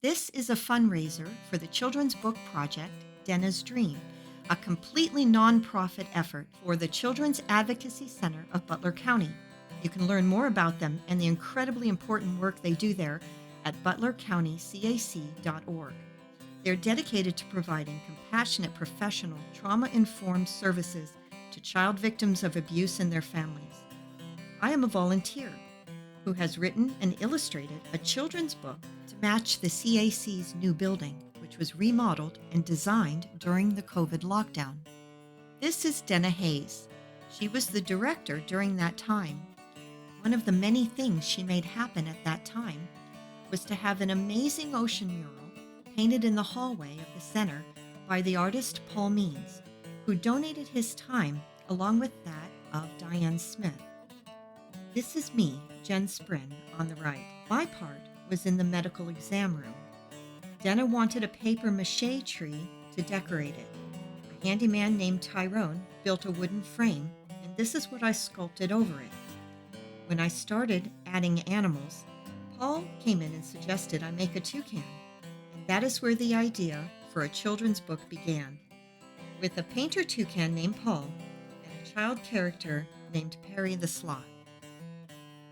This is a fundraiser for the children's book project, Denna's Dream, a completely nonprofit effort for the Children's Advocacy Center of Butler County. You can learn more about them and the incredibly important work they do there at butlercountycac.org. They're dedicated to providing compassionate, professional, trauma-informed services to child victims of abuse and their families. I am a volunteer who has written and illustrated a children's book to match the CAC's new building, which was remodeled and designed during the COVID lockdown. This is Denna Hayes. She was the director during that time. One of the many things she made happen at that time was to have an amazing ocean mural painted in the hallway of the center by the artist Paul Means, who donated his time along with that of Diane Smith. This is me, Jen Sprin, on the right. My part was in the medical exam room. Denna wanted a paper mache tree to decorate it. A handyman named Tyrone built a wooden frame, and this is what I sculpted over it. When I started adding animals, Paul came in and suggested I make a toucan, and that is where the idea for a children's book began, with a painter toucan named Paul and a child character named Perry the Sloth.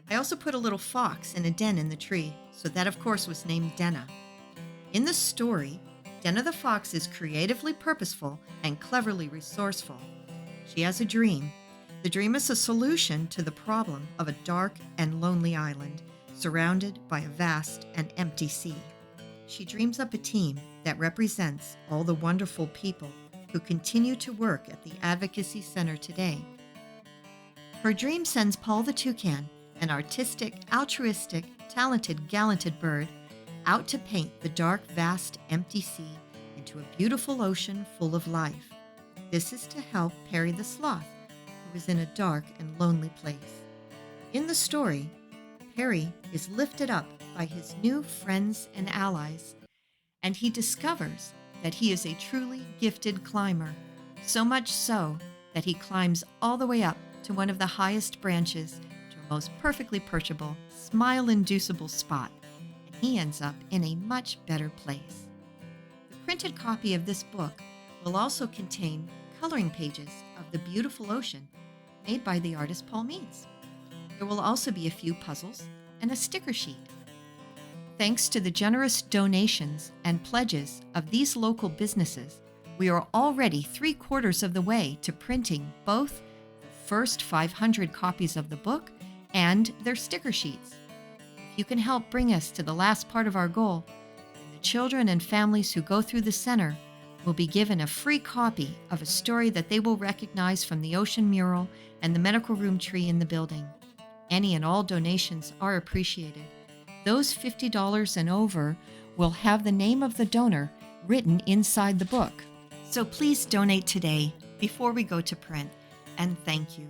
I also put a little fox in a den in the tree, so that of course was named Denna. In the story, Denna the fox is creatively purposeful and cleverly resourceful. She has a dream. The dream is a solution to the problem of a dark and lonely island surrounded by a vast and empty sea. She dreams up a team that represents all the wonderful people who continue to work at the Advocacy Center today. Her dream sends Paul the toucan, an artistic, altruistic, talented, gallanted bird, out to paint the dark, vast, empty sea into a beautiful ocean full of life. This is to help Perry the Sloth, who is in a dark and lonely place. In the story, Perry is lifted up by his new friends and allies, and he discovers that he is a truly gifted climber, so much so that he climbs all the way up to one of the highest branches to a most perfectly perchable, smile-inducible spot, and he ends up in a much better place. The printed copy of this book will also contain coloring pages of the beautiful ocean made by the artist Paul Means. There will also be a few puzzles and a sticker sheet. Thanks to the generous donations and pledges of these local businesses, we are already 3/4 of the way to printing both the first 500 copies of the book and their sticker sheets. If you can help bring us to the last part of our goal, then the children and families who go through the center will be given a free copy of a story that they will recognize from the ocean mural and the medical room tree in the building. Any and all donations are appreciated. Those $50 and over will have the name of the donor written inside the book. So please donate today before we go to print, and thank you.